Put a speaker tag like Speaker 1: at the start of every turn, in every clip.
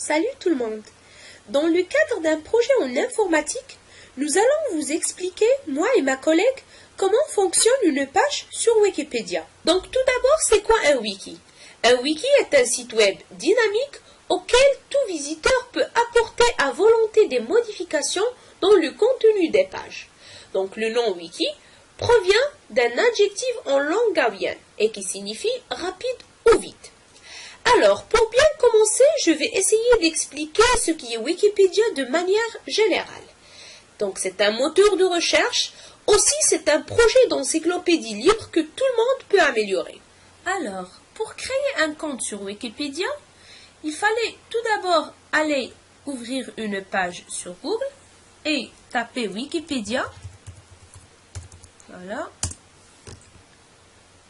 Speaker 1: Salut tout le monde. Dans le cadre d'un projet en informatique, nous allons vous expliquer, moi et ma collègue, comment fonctionne une page sur Wikipédia. Donc tout d'abord, c'est quoi un wiki? Un wiki est un site web dynamique auquel tout visiteur peut apporter à volonté des modifications dans le contenu des pages. Donc le nom wiki provient d'un adjectif en langue gaoulienne et qui signifie rapide ou vite. Alors, pour bien commencer, je vais essayer d'expliquer ce qui est Wikipédia de manière générale. Donc, c'est un moteur de recherche. Aussi, c'est un projet d'encyclopédie libre que tout le monde peut améliorer. Alors, pour créer un compte sur Wikipédia, il fallait tout d'abord aller ouvrir une page sur Google et taper Wikipédia. Voilà.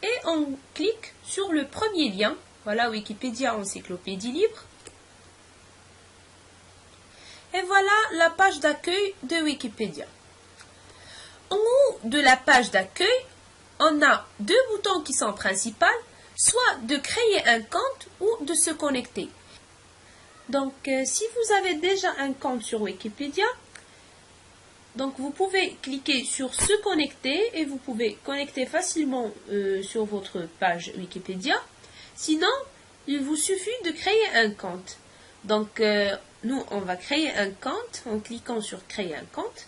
Speaker 1: Et on clique sur le premier lien. Voilà Wikipédia Encyclopédie libre. Et voilà la page d'accueil de Wikipédia. En haut de la page d'accueil, on a deux boutons qui sont principaux, soit de créer un compte ou de se connecter. Donc, si vous avez déjà un compte sur Wikipédia, donc vous pouvez cliquer sur se connecter et vous pouvez connecter facilement sur votre page Wikipédia. Sinon, il vous suffit de créer un compte. Donc, nous, on va créer un compte en cliquant sur créer un compte.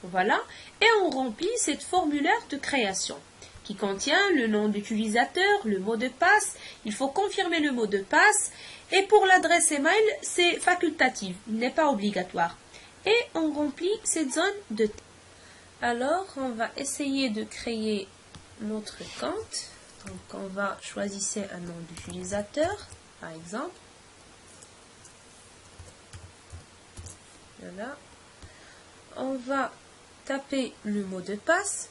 Speaker 1: Voilà. Et on remplit cette formulaire de création qui contient le nom d'utilisateur, le mot de passe. Il faut confirmer le mot de passe. Et pour l'adresse email, c'est facultatif. Il n'est pas obligatoire. Et on remplit cette zone de texte. Alors, on va essayer de créer notre compte. Donc, on va choisir un nom d'utilisateur, par exemple. Voilà. On va taper le mot de passe.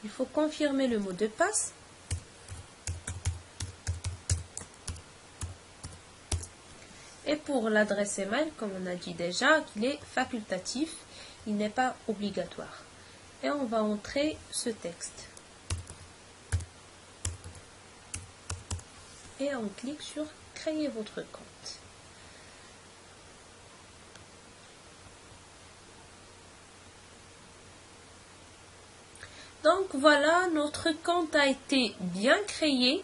Speaker 1: Il faut confirmer le mot de passe. Et pour l'adresse email, comme on a dit déjà, il est facultatif. Il n'est pas obligatoire. Et on va entrer ce texte. Et on clique sur créer votre compte. Donc voilà, notre compte a été bien créé.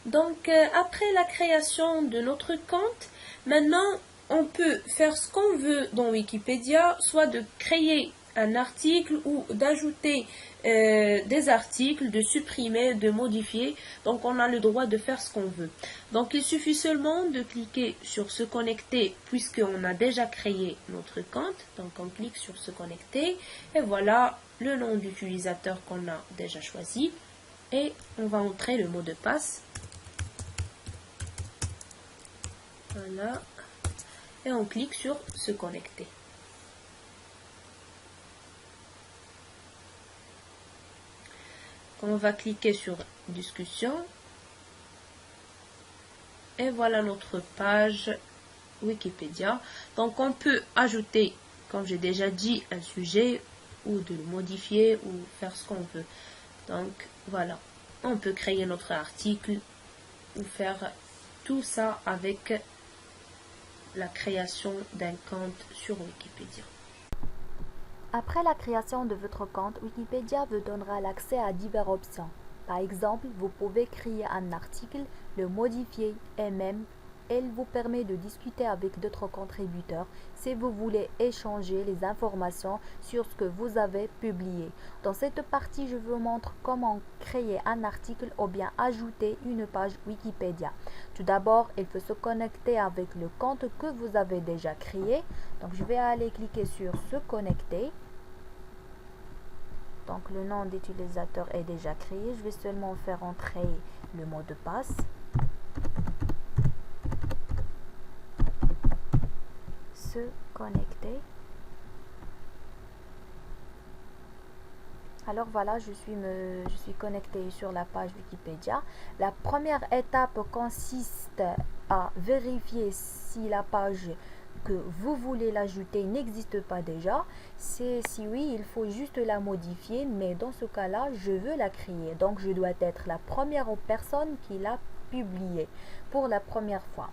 Speaker 1: Donc après la création de notre compte, maintenant on peut faire ce qu'on veut dans Wikipédia, soit de créer un article ou d'ajouter des articles, de supprimer, de modifier. Donc on a le droit de faire ce qu'on veut. Donc il suffit seulement de cliquer sur se connecter puisqu'on a déjà créé notre compte. Donc on clique sur se connecter et voilà le nom d'utilisateur qu'on a déjà choisi. Et on va entrer le mot de passe. Voilà. Et on clique sur se connecter. On va cliquer sur discussion. Et voilà notre page Wikipédia. Donc on peut ajouter, comme j'ai déjà dit, un sujet ou de le modifier ou faire ce qu'on veut. Donc voilà, on peut créer notre article ou faire tout ça avec la création d'un compte sur Wikipédia.
Speaker 2: Après la création de votre compte, Wikipédia vous donnera l'accès à diverses options. Par exemple, vous pouvez créer un article, le modifier et même, elle vous permet de discuter avec d'autres contributeurs si vous voulez échanger les informations sur ce que vous avez publié. Dans cette partie, je vous montre comment créer un article ou bien ajouter une page Wikipédia. Tout d'abord, il faut se connecter avec le compte que vous avez déjà créé. Donc, je vais aller cliquer sur se connecter. Donc, le nom d'utilisateur est déjà créé. Je vais seulement faire entrer le mot de passe. Se connecter. Alors voilà, je suis connectée sur la page Wikipédia. La première étape consiste à vérifier si la page que vous voulez l'ajouter n'existe pas déjà. Si oui, il faut juste la modifier, mais dans ce cas-là, je veux la créer. Donc, je dois être la première personne qui l'a publiée pour la première fois.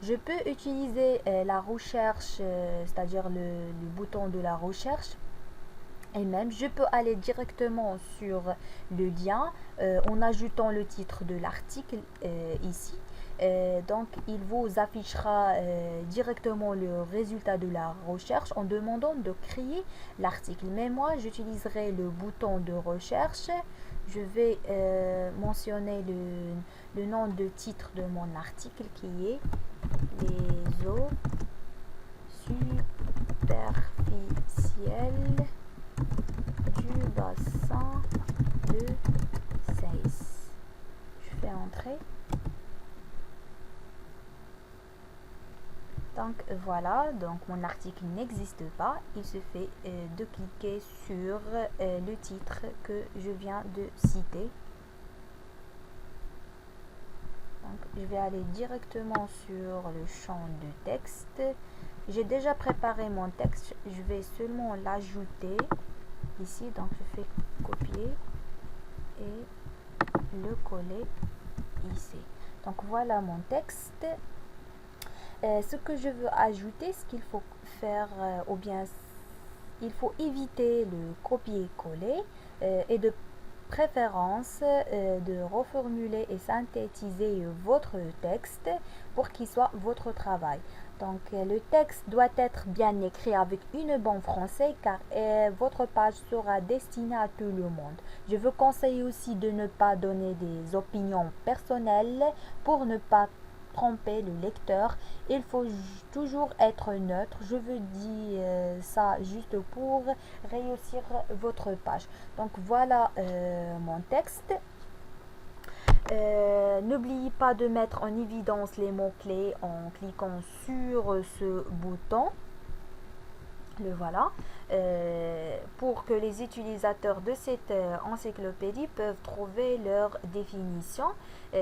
Speaker 2: Je peux utiliser la recherche, c'est-à-dire le bouton de la recherche. Et même, je peux aller directement sur le lien en ajoutant le titre de l'article ici. Donc, il vous affichera directement le résultat de la recherche en demandant de créer l'article. Mais moi, j'utiliserai le bouton de recherche. Je vais mentionner le nom de titre de mon article qui est les eaux superficielles du bassin de Seyss. Je fais entrer. Donc voilà, donc mon article n'existe pas. Il suffit de cliquer sur le titre que je viens de citer. Donc je vais aller directement sur le champ de texte. J'ai déjà préparé mon texte. Je vais seulement l'ajouter ici. Donc je fais copier et le coller ici. Donc voilà mon texte. Ce que je veux ajouter, ce qu'il faut faire, ou bien il faut éviter le copier-coller et de préférence de reformuler et synthétiser votre texte pour qu'il soit votre travail. Donc le texte doit être bien écrit avec une bonne français car votre page sera destinée à tout le monde. Je vous conseille aussi de ne pas donner des opinions personnelles pour ne pas tromper le lecteur. Il faut toujours être neutre. Je veux dire ça juste pour réussir votre page. Donc voilà mon texte. N'oubliez pas de mettre en évidence les mots-clés en cliquant sur ce bouton. Le voilà. Pour que les utilisateurs de cette encyclopédie peuvent trouver leur définition.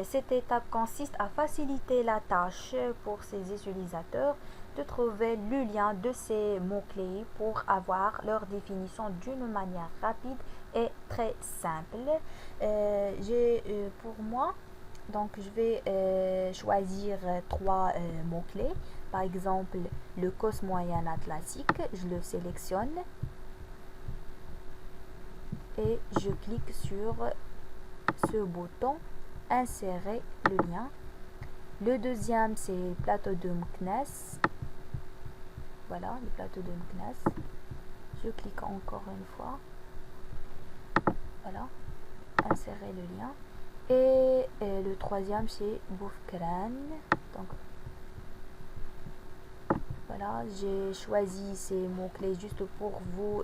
Speaker 2: Cette étape consiste à faciliter la tâche pour ces utilisateurs de trouver le lien de ces mots-clés pour avoir leur définition d'une manière rapide et très simple. Pour moi, donc je vais choisir 3 mots-clés. Par exemple, le cos moyen atlantique, je le sélectionne et je clique sur ce bouton insérer le lien. Le deuxième, c'est le plateau de Meknès. Voilà, le plateau de Meknès. Je clique encore une fois. Voilà, insérer le lien. Et le troisième, c'est Boufkran. Donc, voilà, j'ai choisi ces mots-clés juste pour vous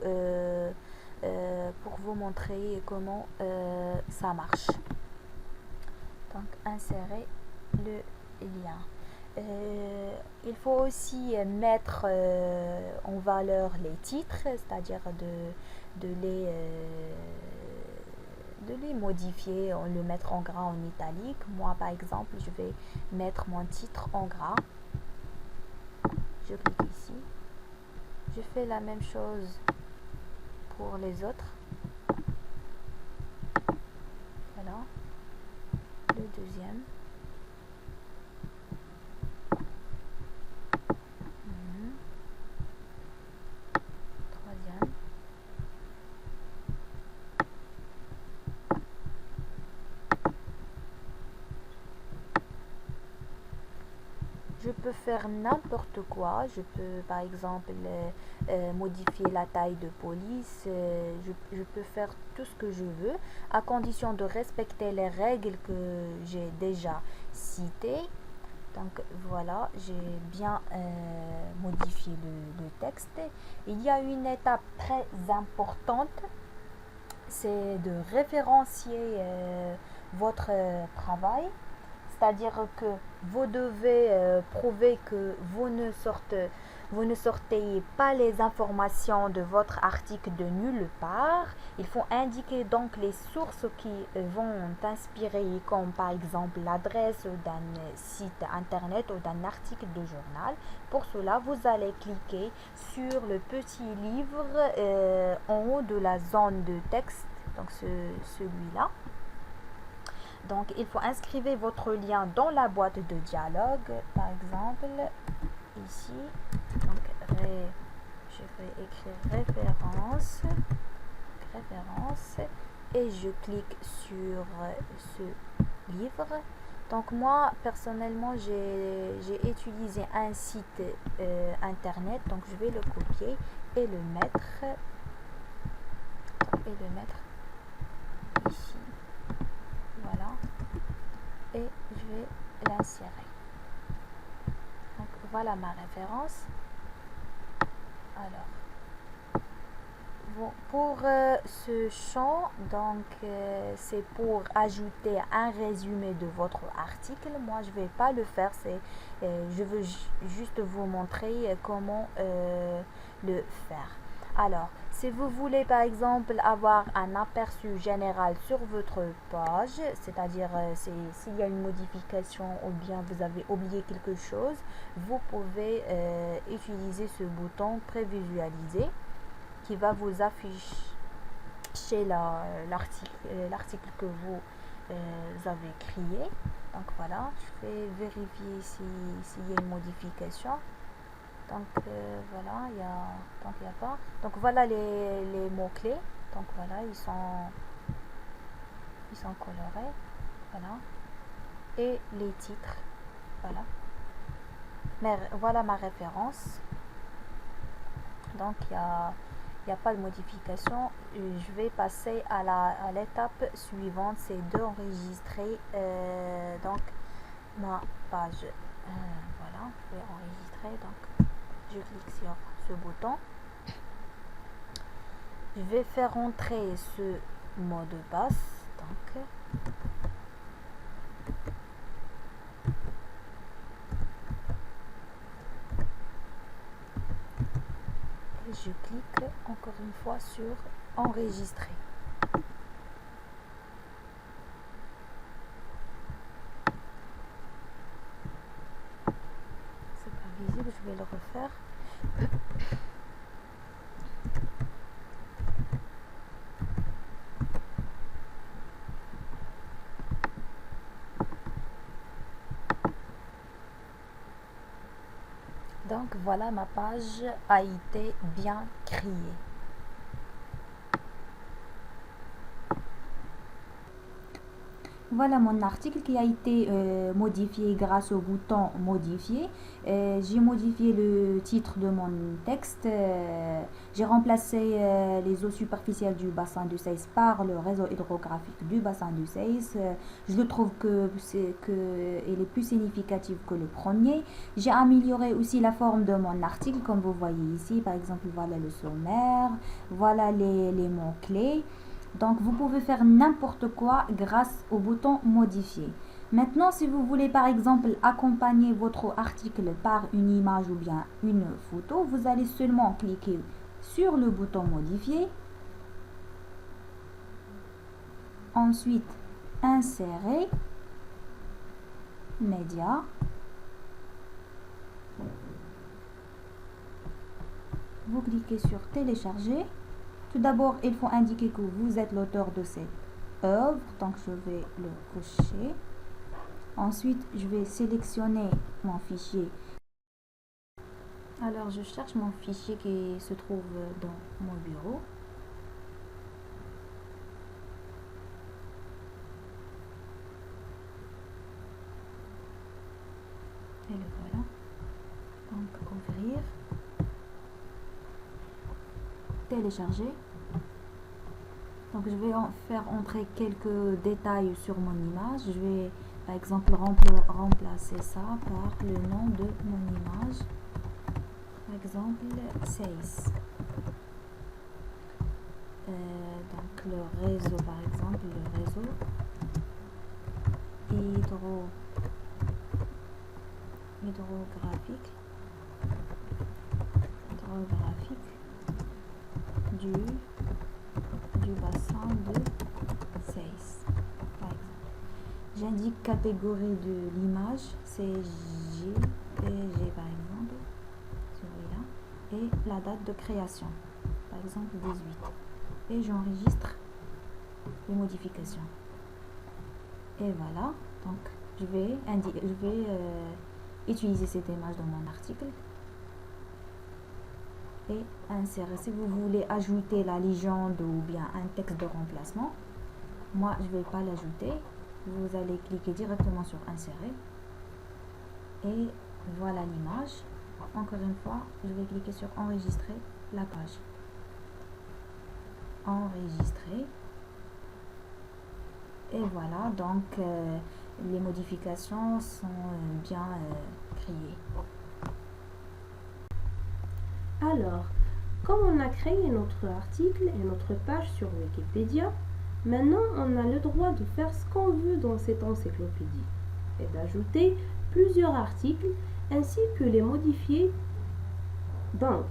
Speaker 2: montrer comment ça marche. Donc, insérer le lien. Il faut aussi mettre en valeur les titres, c'est-à-dire de les modifier, le mettre en gras, en italique. Moi, par exemple, je vais mettre mon titre en gras. Je clique ici. Je fais la même chose pour les autres. Voilà. Le deuxième. Troisième. Je peux faire n'importe quoi. Je peux par exemple modifier la taille de police. Je peux faire tout ce que je veux à condition de respecter les règles que j'ai déjà citées. Donc voilà, j'ai bien modifié le texte. Il y a une étape très importante, c'est de référencier votre travail. C'est-à-dire que vous devez prouver que vous ne sortez pas les informations de votre article de nulle part. Il faut indiquer donc les sources qui vont inspirer, comme par exemple l'adresse d'un site internet ou d'un article de journal. Pour cela, vous allez cliquer sur le petit livre en haut de la zone de texte, donc celui-là. Donc, il faut inscrire votre lien dans la boîte de dialogue, par exemple, ici. Donc, je vais écrire référence, et je clique sur ce livre. Donc, moi, personnellement, j'ai utilisé un site internet, donc je vais le copier et le mettre ici. Voilà, et je vais l'insérer. Donc voilà ma référence. Alors, bon, pour ce champ, donc c'est pour ajouter un résumé de votre article. Moi, je vais pas le faire. Je veux juste vous montrer comment le faire. Alors, si vous voulez par exemple avoir un aperçu général sur votre page, c'est-à-dire s'il y a une modification ou bien vous avez oublié quelque chose, vous pouvez utiliser ce bouton prévisualiser qui va vous afficher l'article que vous avez créé. Donc voilà, je vais vérifier s'il y a une modification. Donc voilà, il y a pas. Donc voilà les mots-clés. Donc voilà, ils sont colorés. Voilà. Et les titres. Voilà. Mais voilà ma référence. Donc il y a pas de modification. Je vais passer à l'étape suivante, c'est d'enregistrer donc ma page. Voilà, je vais enregistrer. Donc je clique sur ce bouton. Je vais faire entrer ce mot de passe. Donc, et je clique encore une fois sur enregistrer. C'est pas visible, je vais le refaire. Donc voilà, ma page a été bien créée. Voilà mon article qui a été modifié grâce au bouton modifier. J'ai modifié le titre de mon texte. J'ai remplacé les eaux superficielles du bassin du Seis par le réseau hydrographique du bassin du Seis. Je trouve que il est plus significatif que le premier. J'ai amélioré aussi la forme de mon article, comme vous voyez ici. Par exemple, voilà le sommaire, voilà les mots-clés. Donc, vous pouvez faire n'importe quoi grâce au bouton modifier. Maintenant, si vous voulez par exemple accompagner votre article par une image ou bien une photo, vous allez seulement cliquer sur le bouton modifier. Ensuite, insérer, média. Vous cliquez sur télécharger. Tout d'abord, il faut indiquer que vous êtes l'auteur de cette œuvre. Donc, je vais le cocher. Ensuite, je vais sélectionner mon fichier. Alors, je cherche mon fichier qui se trouve dans mon bureau. Et le voilà. Donc, ouvrir. Télécharger. Donc je vais faire entrer quelques détails sur mon image. Je vais par exemple remplacer ça par le nom de mon image. Par exemple 6. Donc le réseau, par exemple, le réseau hydrographique.
Speaker 3: orographique du bassin de Seyss, par exemple. J'indique catégorie de l'image, c'est JPG par exemple, celui-là, et la date de création, par exemple 18. Et j'enregistre les modifications. Et voilà, donc je vais utiliser cette image dans mon article et insérer. Si vous voulez ajouter la légende ou bien un texte de remplacement, moi je ne vais pas l'ajouter. Vous allez cliquer directement sur insérer et voilà l'image. Encore une fois, je vais cliquer sur enregistrer la page. Enregistrer. Et voilà, donc les modifications sont bien créées.
Speaker 4: Alors, comme on a créé notre article et notre page sur Wikipédia, maintenant on a le droit de faire ce qu'on veut dans cette encyclopédie et d'ajouter plusieurs articles ainsi que les modifier. Donc,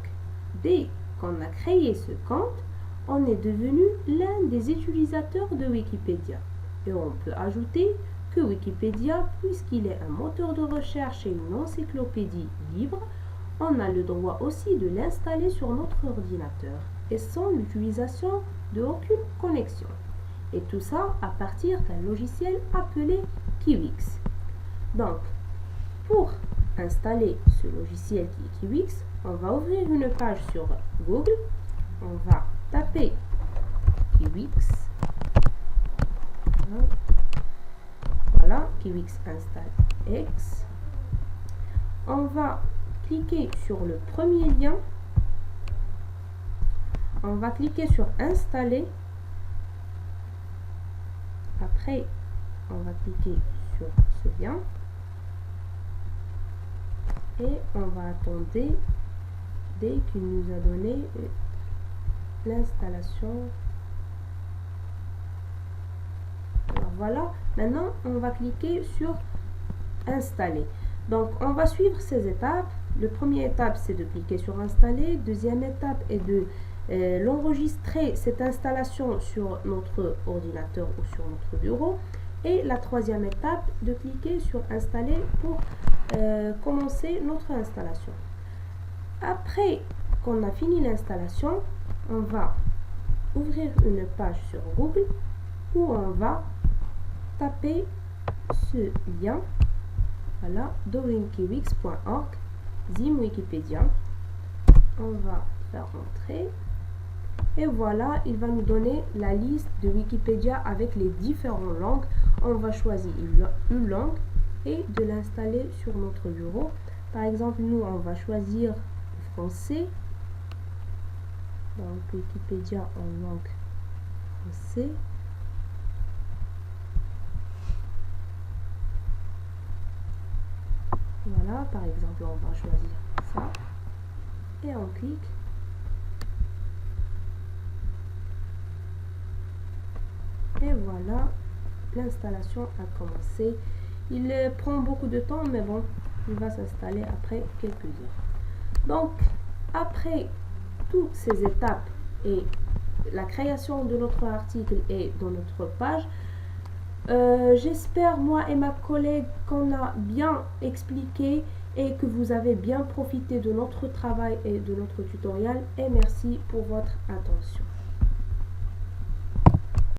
Speaker 4: dès qu'on a créé ce compte, on est devenu l'un des utilisateurs de Wikipédia. Et on peut ajouter que Wikipédia, puisqu'il est un moteur de recherche et une encyclopédie libre, on a le droit aussi de l'installer sur notre ordinateur et sans l'utilisation d'aucune connexion. Et tout ça à partir d'un logiciel appelé Kiwix. Donc, pour installer ce logiciel qui est Kiwix, on va ouvrir une page sur Google, on va taper Kiwix. Voilà, Kiwix install X. On va cliquer sur le premier lien. On va cliquer sur installer. Après, on va cliquer sur ce lien. Et on va attendre dès qu'il nous a donné l'installation. Alors voilà, maintenant on va cliquer sur installer. Donc on va suivre ces étapes. La première étape c'est de cliquer sur installer. Deuxième étape est de l'enregistrer cette installation sur notre ordinateur ou sur notre bureau. Et la troisième étape de cliquer sur installer pour commencer notre installation. Après qu'on a fini l'installation, on va ouvrir une page sur Google où on va taper ce lien, voilà, doingkiwix.org, Zim Wikipédia. On va faire entrer et voilà, il va nous donner la liste de Wikipédia avec les différentes langues. On va choisir une langue et de l'installer sur notre bureau. Par exemple, nous on va choisir le français, donc Wikipédia en langue français. Voilà, par exemple, on va choisir ça et on clique. Et voilà, l'installation a commencé. Il prend beaucoup de temps, mais bon, il va s'installer après quelques heures. Donc, après toutes ces étapes et la création de notre article et de notre page, j'espère, moi et ma collègue, qu'on a bien expliqué et que vous avez bien profité de notre travail et de notre tutoriel. Et merci pour votre attention.